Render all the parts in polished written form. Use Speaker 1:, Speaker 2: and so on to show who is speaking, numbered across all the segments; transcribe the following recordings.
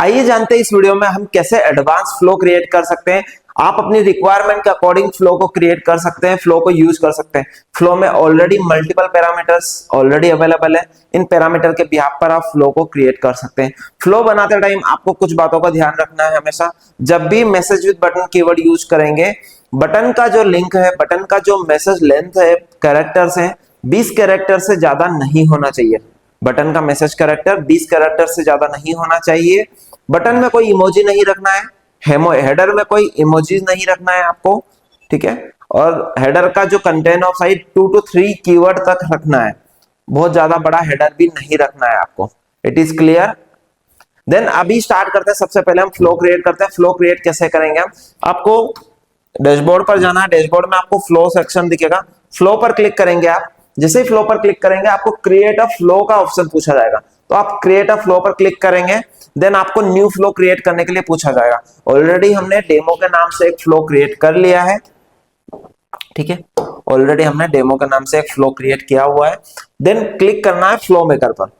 Speaker 1: आइए जानते हैं इस वीडियो में हम कैसे एडवांस फ्लो क्रिएट कर सकते हैं। आप अपनी रिक्वायरमेंट के अकॉर्डिंग फ्लो को क्रिएट कर सकते हैं, फ्लो को यूज कर सकते हैं। फ्लो में already multiple parameters already available है। इन पैरामीटर के बिहाफ पर आप फ्लो को क्रिएट कर सकते हैं। फ्लो बनाते टाइम आपको कुछ बातों का ध्यान रखना है। हमेशा जब भी message with button keyword use करेंगे, बटन का जो लिंक है, बटन का जो मैसेज लेंथ है, कैरेक्टर्स है, 20 कैरेक्टर से ज्यादा नहीं होना चाहिए। बटन का मैसेज कैरेक्टर 20 कैरेक्टर से ज्यादा नहीं होना चाहिए। बटन में कोई इमोजी नहीं रखना है। हेडर में कोई इमोजीज नहीं रखना है आपको, ठीक है। और हेडर का जो content of site 2 to 3 keyword तक रखना है। बहुत ज्यादा बड़ा हेडर भी नहीं रखना है आपको। It is clear. देन अभी स्टार्ट करते हैं। सबसे पहले हम फ्लो क्रिएट करते हैं। फ्लो क्रिएट कैसे करेंगे हम, आपको डैशबोर्ड पर जाना है। डैशबोर्ड में आपको फ्लो सेक्शन दिखेगा। फ्लो पर क्लिक करेंगे आप। जैसे ही फ्लो पर क्लिक करेंगे आपको क्रिएट अ फ्लो का ऑप्शन पूछा जाएगा, तो आप क्रिएट अ फ्लो पर क्लिक करेंगे। देन आपको न्यू फ्लो क्रिएट करने के लिए पूछा जाएगा। ऑलरेडी हमने डेमो के नाम से एक फ्लो क्रिएट कर लिया है, ठीक है। ऑलरेडी हमने डेमो के नाम से एक फ्लो क्रिएट किया हुआ है। देन क्लिक करना है फ्लो मेकर पर।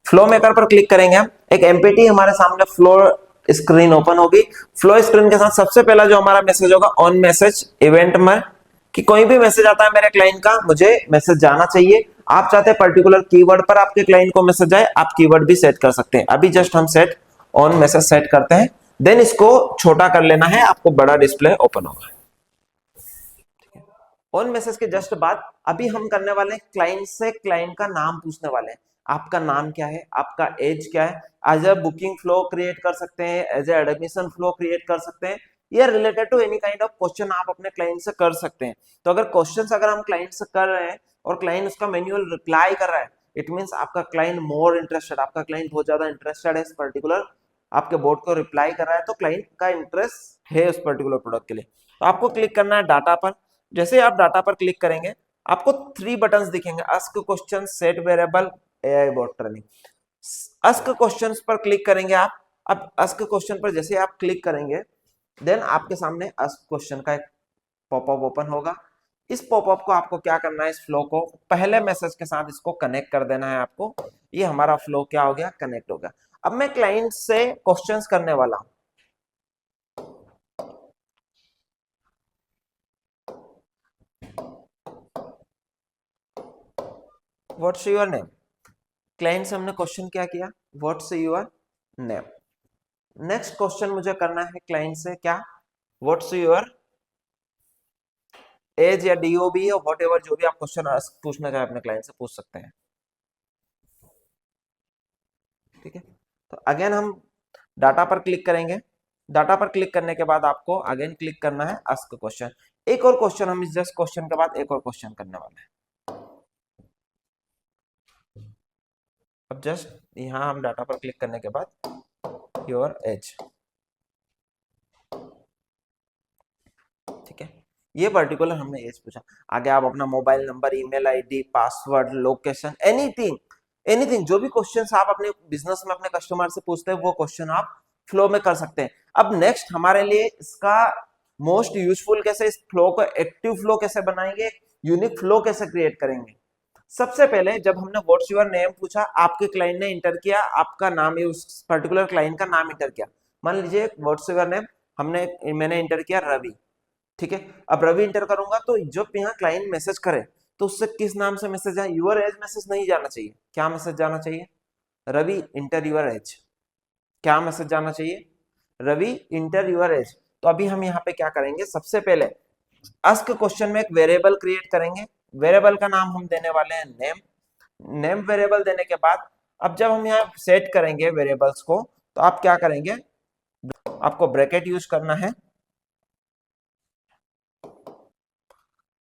Speaker 1: फ्लो मेकर पर क्लिक करेंगे हम, एक एमपीटी हमारे सामने फ्लो स्क्रीन ओपन होगी। फ्लो स्क्रीन के साथ सबसे पहला जो हमारा मैसेज होगा ऑन मैसेज इवेंट में, कि कोई भी मैसेज आता है मेरे क्लाइंट का, मुझे मैसेज जाना चाहिए। आप चाहते हैं पर्टिकुलर कीवर्ड पर आपके क्लाइंट को मैसेज जाए, आप कीवर्ड भी सेट कर सकते हैं। अभी जस्ट हम सेट ऑन मैसेज सेट करते हैं। देन इसको छोटा कर लेना है, आपको बड़ा डिस्प्ले ओपन होगा। ऑन मैसेज के जस्ट बाद अभी हम करने वाले हैं क्लाइंट से क्लाइंट का नाम पूछने वाले हैं। आपका नाम क्या है, आपका एज क्या है। As a booking flow create कर सकते हैं, as a admission flow create कर सकते हैं, या related to any kind of question आप अपने क्लाइंट से कर सकते हैं। तो अगर क्वेश्चंस अगर हम क्लाइंट से कर रहे हैं और क्लाइंट उसका मैन्युअल रिप्लाई कर रहा है, इट मींस आपका क्लाइंट मोर इंटरेस्टेड, आपका क्लाइंट बहुत ज्यादा इंटरेस्टेड है इस पर्टिकुलर आपके बोर्ड को रिप्लाई कर रहा है, तो क्लाइंट का इंटरेस्ट है उस पर्टिकुलर प्रोडक्ट के लिए। तो आपको क्लिक करना है डाटा पर। जैसे आप डाटा पर क्लिक करेंगे आपको 3 बटन्स दिखेंगे, ask question, set variable, AI bot training. Ask questions पर क्लिक करेंगे आप। अब आस्क क्वेश्चन पर जैसे आप क्लिक करेंगे, देन आपके सामने आस्क क्वेश्चन का एक पॉपअप ओपन होगा। इस पॉपअप को आपको क्या करना है, इस फ्लो को पहले मैसेज के साथ इसको कनेक्ट कर देना है आपको। ये हमारा फ्लो क्या हो गया, कनेक्ट हो गया। अब मैं क्लाइंट से क्वेश्चंस करने वाला हूं। What's your name. क्लाइंट से हमने क्वेश्चन क्या किया, what's your name. Next question मुझे करना है क्लाइंट से क्या, व्हाट्स योर एज या डीओबी या व्हाटएवर, जो भी आप क्वेश्चन पूछना चाहे अपने क्लाइंट से पूछ सकते हैं, ठीक है। तो अगेन हम डाटा पर क्लिक करेंगे। डाटा पर क्लिक करने के बाद आपको अगेन क्लिक करना है आस्क क्वेश्चन। एक और क्वेश्चन, हम इस जस्ट क्वेश्चन के बाद एक और क्वेश्चन करने वाले हैं। अब जस्ट यहां हम डाटा पर क्लिक करने के बाद योर एज, ठीक है। ये पर्टिकुलर हमने एज पूछा। आगे आप अपना mobile number, email ID, password, location, anything anything, जो भी क्वेश्चंस आप अपने बिजनेस में अपने कस्टमर से पूछते हैं वो क्वेश्चन आप फ्लो में कर सकते हैं। अब नेक्स्ट हमारे लिए इसका मोस्ट यूजफुल कैसे, इस फ्लो को एक्टिव फ्लो कैसे बनाएंगे, यूनिक फ्लो कैसे क्रिएट करेंगे। सबसे पहले जब हमने व्हाट्स योर नेम पूछा, आपके क्लाइंट ने इंटर किया आपका नाम, उस पर्टिकुलर क्लाइंट का नाम इंटर किया। मान लीजिए व्हाट्स योर नेम मैंने इंटर किया रवि, ठीक है। अब रवि इंटर करूंगा तो जब यहाँ क्लाइंट मैसेज करे तो उससे किस नाम से मैसेज जाए, यूर एज मैसेज नहीं जाना चाहिए। क्या मैसेज जाना चाहिए, रवि इंटर यूर एज। क्या मैसेज जाना चाहिए, रवि इंटर यूर एज। तो अभी हम यहाँ पे क्या करेंगे, सबसे पहले आस्क क्वेश्चन में एक वेरिएबल क्रिएट करेंगे। वेरिएबल का नाम हम देने वाले हैं नेम। नेम वेरिएबल देने के बाद अब जब हम यहाँ सेट करेंगे वेरिएबल्स को, तो आप क्या करेंगे, आपको ब्रैकेट यूज करना है।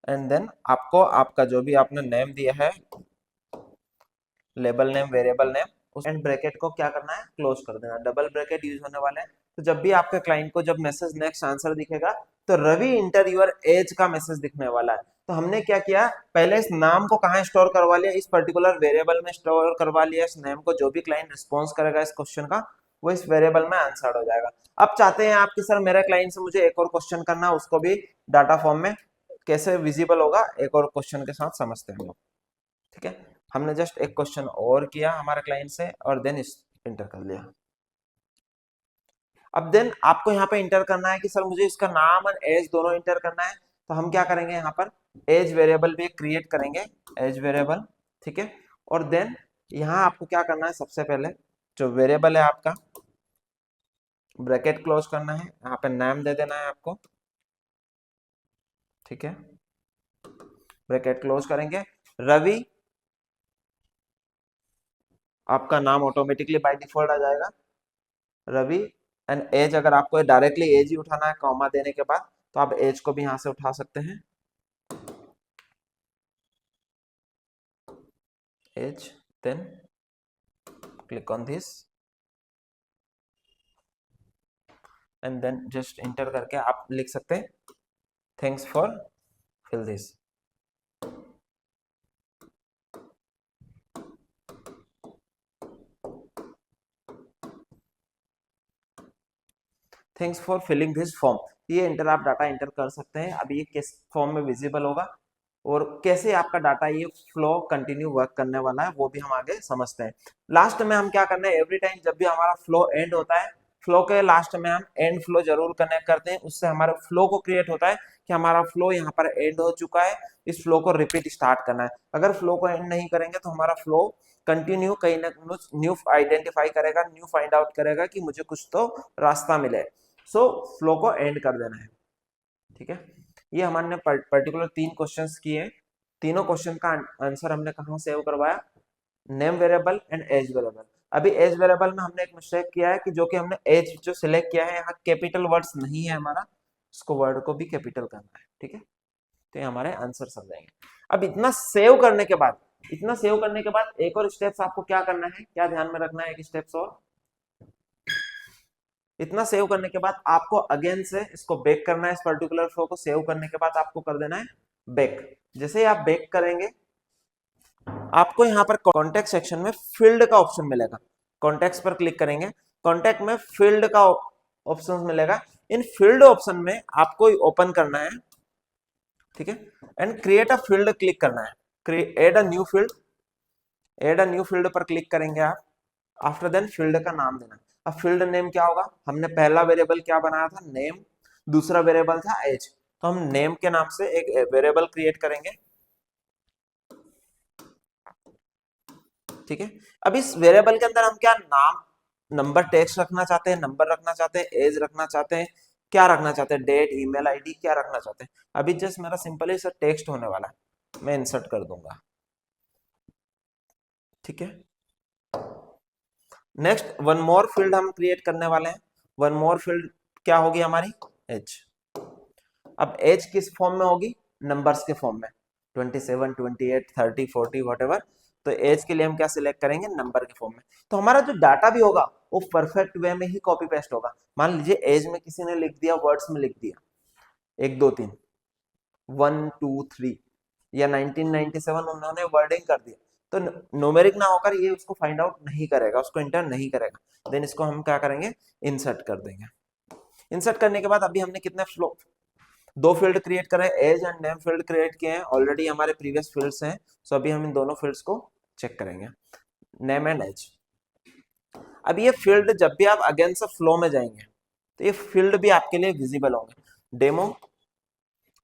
Speaker 1: एंड देन आपको आपका जो भी आपने नेम दिया है, लेबल नेम, वेरिएबल नेम, उस एंड ब्रैकेट को क्या करना है, क्लोज कर देना। डबल ब्रैकेट यूज होने वाले हैं। तो जब भी आपके क्लाइंट को जब मैसेज नेक्स्ट आंसर दिखेगा तो रवि इंटर यूर एज का मैसेज दिखने वाला है। तो हमने क्या किया, पहले इस नाम को कहाँ स्टोर करवा लिया, इस पर्टिकुलर वेरिएबल में स्टोर करवा लिया इस नेम को। जो भी क्लाइंट रिस्पॉन्स करेगा इस क्वेश्चन का वो इस वेरिएबल में आंसर हो जाएगा। अब चाहते हैं आपके सर मेरे क्लाइंट से मुझे एक और क्वेश्चन करना, उसको भी डाटा फॉर्म में कैसे विजिबल होगा, एक और क्वेश्चन के साथ समझते हैं हम लोग, ठीक है। हमने जस्ट एक क्वेश्चन और किया हमारे क्लाइंट से और देन इंटर कर लिया। अब देन आपको यहाँ पे इंटर करना है कि सर मुझे इसका नाम और एज दोनों इंटर करना है, तो हम क्या करेंगे यहाँ पर एज वेरिएबल भी क्रिएट करेंगे, एज वेरिएबल, ठीक है। और देन यहाँ आपको क्या करना है, सबसे पहले जो वेरिएबल है आपका ब्रैकेट क्लोज करना है, यहाँ पे नाम दे देना है आपको, ठीक है। ब्रैकेट क्लोज करेंगे, रवि आपका नाम ऑटोमेटिकली बाय डिफॉल्ट आ जाएगा रवि, एंड एज अगर आपको डायरेक्टली एज ही उठाना है कॉमा देने के बाद, तो आप एज को भी यहां से उठा सकते हैं, age, then click on this and then just enter करके आप लिख सकते हैं thanks for fill this. Thanks for filling this form, ये इंटर आप डाटा इंटर कर सकते हैं। अभी ये किस फॉर्म में विजिबल होगा और कैसे आपका डाटा ये फ्लो कंटिन्यू वर्क करने वाला है वो भी हम आगे समझते हैं। लास्ट में हम क्या करना है, एवरी टाइम जब भी हमारा फ्लो एंड होता है, फ्लो के लास्ट में हम एंड फ्लो जरूर कनेक्ट करते हैं, उससे हमारे फ्लो को क्रिएट होता है कि हमारा फ्लो यहाँ पर एंड हो चुका है, इस फ्लो को रिपीट स्टार्ट करना है। अगर फ्लो को एंड नहीं करेंगे तो हमारा फ्लो कंटिन्यू कहीं ना न्यू आइडेंटिफाई करेगा, न्यू फाइंड आउट करेगा कि मुझे कुछ तो रास्ता मिले, सो फ्लो को एंड कर देना है, ठीक है। ये हमने पर्टिकुलर 3 क्वेश्चंस किए, तीनों क्वेश्चन का आंसर हमने कहाँ सेव करवाया, name variable and age variable. अभी एज वेरिएबल में हमने एक मिस्टेक किया है कि जो कि हमने एज जो सिलेक्ट किया है यहाँ कैपिटल वर्ड्स नहीं है हमारा, उसको वर्ड को भी कैपिटल करना है, ठीक है। तो ये हमारे आंसर सब जाएंगे। अब इतना सेव करने के बाद, इतना सेव करने के बाद एक और स्टेप्स आपको क्या करना है, क्या ध्यान में रखना है, एक स्टेप्स और, इतना सेव करने के बाद आपको अगेन से इसको बेक करना है, इस पर्टिकुलर फ्लो को सेव करने के बाद आपको कर देना है बेक। जैसे ही आप बेक करेंगे आपको यहाँ पर कॉन्टेक्ट सेक्शन में फील्ड का ऑप्शन मिलेगा, कॉन्टेक्ट पर क्लिक करेंगे, कॉन्टेक्ट में फील्ड का ऑप्शन मिलेगा, इन फील्ड ऑप्शन में आपको ओपन करना है, ठीक है, and create a field click करना है, add a new field, add a new field पर क्लिक करेंगे आप, आफ्टर देन फील्ड का नाम देना। अब फील्ड नेम क्या होगा, हमने पहला वेरिएबल क्या बनाया था, नेम, दूसरा वेरिएबल था एज, तो हम नेम के नाम से एक वेरिएबल क्रिएट करेंगे, ठीक है। अब इस वेरिएबल के अंदर हम क्या नाम, नंबर टेक्स्ट रखना चाहते हैं, नंबर रखना चाहते हैं, एज रखना चाहते हैं, क्या रखना चाहते हैं, डेट, ईमेल आईडी, क्या रखना चाहते हैं। अभी जस्ट मेरा सिंपली सर टेक्स्ट होने वाला है, मैं इंसर्ट कर दूंगा, ठीक है। नेक्स्ट वन मोर फील्ड हम क्रिएट करने वाले हैं, वन मोर फील्ड क्या होगी हमारी, एज। अब एज किस फॉर्म में होगी, नंबर्स के फॉर्म में, 27, 28, 30, 40 व्हाटएवर, तो एज के लिए हम क्या सिलेक्ट करेंगे, नंबर के फॉर्म में। तो हमारा जो डाटा भी होगा वो परफेक्ट वे में ही कॉपी पेस्ट होगा। मान लीजिए एज में किसी ने लिख दिया, वर्ड्स में लिख दिया 1 2 3 1 2 3 या 1997 उन्होंने वर्डिंग कर दिया, तो न्यूमेरिक ना होकर ये उसको फाइंड आउट नहीं करेगा, उसको इंटर नहीं करेगा। देन इसको हम क्या करेंगे, इंसर्ट कर देंगे। इंसर्ट करने के बाद अभी हमने कितने फ्लो, 2 फील्ड क्रिएट करें, age and name field create किए हैं, ऑलरेडी हमारे प्रीवियस फील्ड्स हैं, सो अभी हम इन दोनों फील्ड्स को चेक करेंगे, नेम एंड एज। अब ये फील्ड जब भी आप अगेन से फ्लो में जाएंगे तो ये फील्ड भी आपके लिए विजिबल होंगे। डेमो,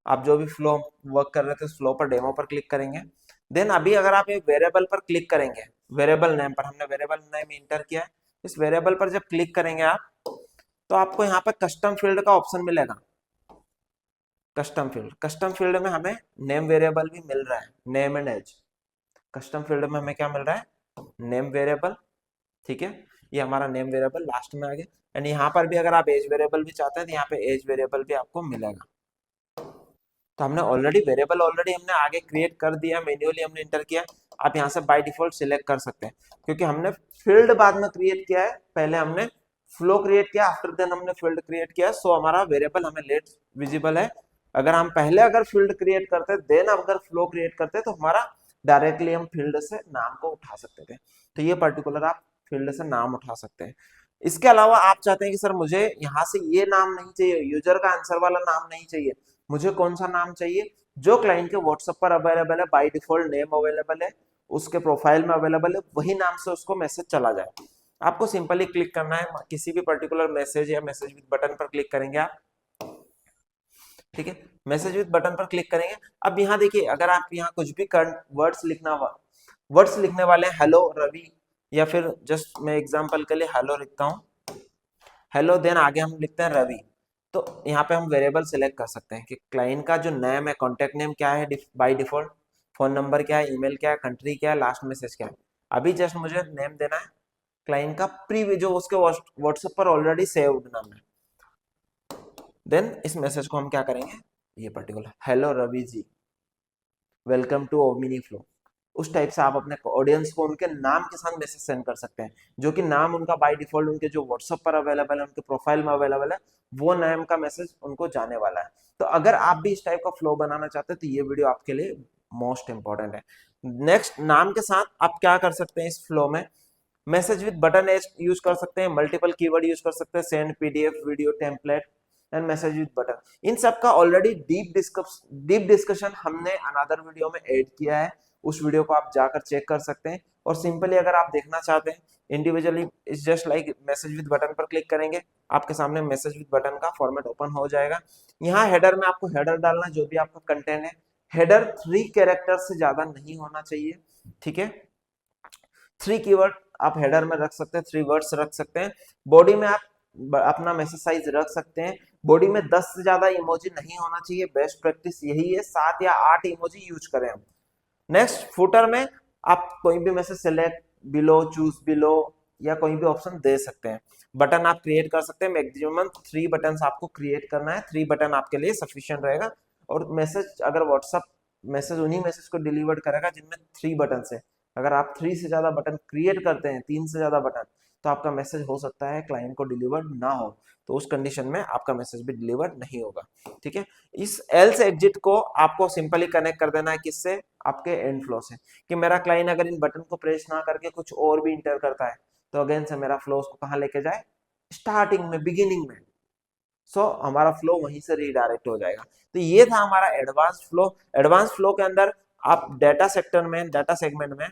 Speaker 1: आप जो भी फ्लो वर्क कर रहे थे उस फ्लो पर डेमो पर क्लिक करेंगे। देन अभी अगर आप एक वेरिएबल पर क्लिक करेंगे, वेरिएबल नेम पर, हमने वेरिएबल नेम इंटर किया है, इस वेरिएबल पर जब क्लिक करेंगे आप तो आपको यहाँ पर कस्टम फील्ड का ऑप्शन मिलेगा, कस्टम फील्ड। कस्टम फील्ड में हमें नेम वेरिएबल भी मिल रहा है, name and age. Custom field में हमें क्या मिल रहा है, नेम वेरिएबल, ठीक है, ये हमारा नेम वेरिएबल लास्ट में आ गया। एंड यहाँ पर भी अगर आप एज वेरिएबल भी चाहते हैं तो यहाँ पे एज वेरिएबल भी आपको मिलेगा। तो हमने ऑलरेडी वेरिएबल ऑलरेडी हमने आगे क्रिएट कर दिया, मैन्युअली हमने इंटर किया। आप यहाँ से बाय डिफॉल्ट सिलेक्ट कर सकते हैं क्योंकि हमने फील्ड बाद में क्रिएट किया है, पहले हमने फ्लो क्रिएट किया, आफ्टर देन हमने फील्ड क्रिएट किया, सो हमारा वेरिएबल हमें लेट विजिबल है। अगर हम पहले अगर फील्ड क्रिएट करते देन अगर फ्लो क्रिएट करते तो हमारा डायरेक्टली हम फील्ड से नाम को उठा सकते थे। तो ये पर्टिकुलर आप फील्ड से नाम उठा सकते हैं। इसके अलावा आप चाहते हैं कि सर मुझे यहाँ से ये नाम नहीं चाहिए, यूजर का आंसर वाला नाम नहीं चाहिए, मुझे कौन सा नाम चाहिए, जो क्लाइंट के व्हाट्सएप पर अवेलेबल है, बाय डिफॉल्ट नेम अवेलेबल है, उसके प्रोफाइल में अवेलेबल है, वही नाम से उसको मैसेज चला जाए। आपको सिंपली क्लिक करना है किसी भी पर्टिकुलर मैसेज या मैसेज विद बटन पर क्लिक करेंगे आप, ठीक है, मैसेज विद बटन पर क्लिक करेंगे। अब यहाँ देखिए, अगर आप यहाँ कुछ भी वर्ड्स लिखने वाले हैं, हेलो रवि, या फिर जस्ट मैं एग्जांपल के लिए हेलो लिखता हूँ, हेलो, देन आगे हम लिखते हैं रवि। तो यहाँ पे हम वेरिएबल सिलेक्ट कर सकते हैं कि क्लाइंट का जो नेम है, कॉन्टेक्ट नेम क्या है बाय डिफॉल्ट, फोन नंबर क्या है, ईमेल क्या है, कंट्री क्या है, लास्ट मैसेज क्या है। अभी जस्ट मुझे नेम देना है क्लाइंट का प्री, जो उसके व्हाट्सएप पर ऑलरेडी सेव्ड नाम है। देन इस मैसेज को हम क्या करेंगे, ये particular, hello Ravi ji, welcome to Omni Flow, उस टाइप से आप अपने ऑडियंस को उनके नाम के साथ मैसेज सेंड कर सकते हैं, जो कि नाम उनका बाय डिफॉल्ट उनके जो व्हाट्सएप पर अवेलेबल है, उनके प्रोफाइल में अवेलेबल है, वो नाम का मैसेज उनको जाने वाला है। तो अगर आप भी इस टाइप का फ्लो बनाना चाहते हैं तो ये वीडियो आपके लिए मोस्ट इंपॉर्टेंट है। नेक्स्ट, नाम के साथ आप क्या कर सकते हैं इस फ्लो में, मैसेज विद बटन यूज कर सकते हैं, मल्टीपल कीवर्ड यूज कर सकते हैं, send PDF, video, template and message with button. इन सब का ऑलरेडी डीप डिस्कशन हमने अनदर वीडियो में ऐड किया है, उस वीडियो को आप जाकर चेक कर सकते हैं। और सिंपली अगर आप देखना चाहते हैं individually, it's just like message with button पर क्लिक करेंगे, आपके सामने मैसेज विद बटन का फॉर्मेट ओपन हो जाएगा। यहाँ हेडर में आपको हेडर डालना, जो भी आपका कंटेंट है, हेडर 3 कैरेक्टर से ज्यादा नहीं होना चाहिए, ठीक है। 3 कीवर्ड आप हेडर में रख सकते हैं, 3 वर्ड्स रख सकते हैं। बॉडी में आप अपना मैसेज साइज रख सकते हैं, बॉडी में 10 से ज्यादा इमोजी नहीं होना चाहिए, बेस्ट प्रैक्टिस यही है, 7 या 8 इमोजी यूज करें हम। नेक्स्ट, फुटर में आप कोई भी message select below, choose below, या कोई भी ऑप्शन दे सकते हैं। बटन आप क्रिएट कर सकते हैं, मैक्सिमम 3 बटन आपको क्रिएट करना है, 3 बटन आपके लिए सफिशिएंट रहेगा। और मैसेज, अगर व्हाट्सएप मैसेज उन्हीं मैसेज को डिलीवर करेगा जिनमें 3 बटन है। अगर आप 3 से ज्यादा बटन क्रिएट करते हैं, 3 से ज्यादा बटन, तो आपका मैसेज हो सकता है क्लाइंट को डिलीवर ना हो, तो उस कंडीशन में आपका मैसेज भी डिलीवर नहीं होगा, ठीक है। इस एल्स एग्जिट को आपको सिंपली कनेक्ट कर देना है, किससे, आपके एंड फ्लो से, कि मेरा क्लाइंट अगर इन बटन को प्रेस ना करके कुछ और भी इंटर करता है, तो अगेन से मेरा फ्लो उसको कहाँ लेके जाए, स्टार्टिंग में, बिगिनिंग में। हमारा फ्लो वहीं से रीडायरेक्ट हो जाएगा। तो ये था हमारा एडवांस फ्लो। एडवांस फ्लो के अंदर आप डाटा सेक्टर में, डाटा सेगमेंट में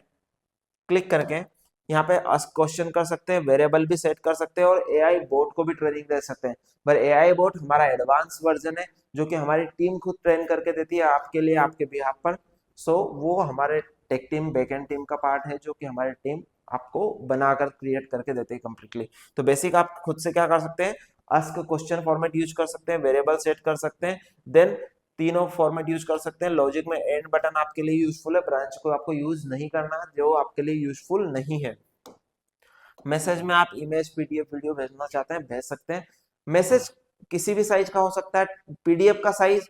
Speaker 1: क्लिक करके यहाँ पे क्वेश्चन कर सकते हैं, वेरिएबल भी सेट कर सकते हैं, और एआई बोट को भी ट्रेनिंग दे सकते हैं। पर एआई बोट हमारा एडवांस वर्जन है, जो कि हमारी टीम खुद ट्रेन करके देती है आपके लिए, आपके बिहाफ पर। वो हमारे टेक टीम, बैकएंड टीम का पार्ट है, जो कि हमारी टीम आपको बनाकर क्रिएट करके देते हैं कंप्लीटली। तो बेसिक आप खुद से क्या कर सकते हैं, आस्क क्वेश्चन फॉर्मेट यूज कर सकते हैं, वेरिएबल सेट कर सकते हैं, देन तीनों फॉर्मेट यूज कर सकते हैं। लॉजिक में एंड बटन आपके लिए यूजफुल है, ब्रांच को आपको यूज नहीं करना, जो आपके लिए यूजफुल नहीं है। मैसेज में आप इमेज, पीडीएफ, वीडियो भेजना चाहते हैं, भेज सकते हैं। मैसेज किसी भी साइज का हो सकता है, पीडीएफ का साइज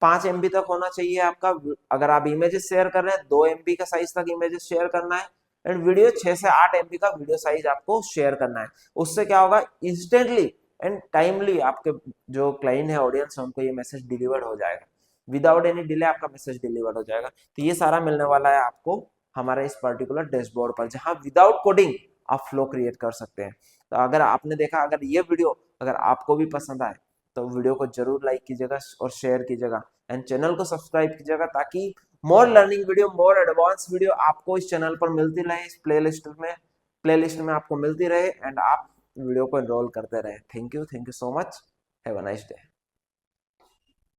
Speaker 1: 5 MB तक होना चाहिए आपका। अगर आप इमेजेस शेयर कर रहे हैं, 2 MB का साइज तक इमेजेस शेयर करना है, एंड वीडियो 6 से 8 MB का वीडियो साइज आपको शेयर करना है। उससे क्या होगा, इंस्टेंटली एंड टाइमली आपके जो क्लाइंट है, ऑडियंस है, उनको ये मैसेज डिलीवर्ड हो जाएगा, विदाउट एनी डिले आपका मैसेज डिलीवर्ड हो जाएगा। तो ये सारा मिलने वाला है आपको हमारे इस पर्टिकुलर डैशबोर्ड पर, जहां विदाउट कोडिंग आप फ्लो क्रिएट कर सकते हैं। तो अगर आपने देखा, अगर ये वीडियो अगर आपको भी पसंद आए, तो वीडियो को जरूर लाइक कीजिएगा और शेयर कीजिएगा, एंड चैनल को सब्सक्राइब कीजिएगा, ताकि more learning video, more advance video आपको इस चैनल पर मिलती रहे, इस प्लेलिस्ट में आपको मिलती रहे, एंड आप वीडियो को एनरोल करते रहे। Thank you so much, have a nice day.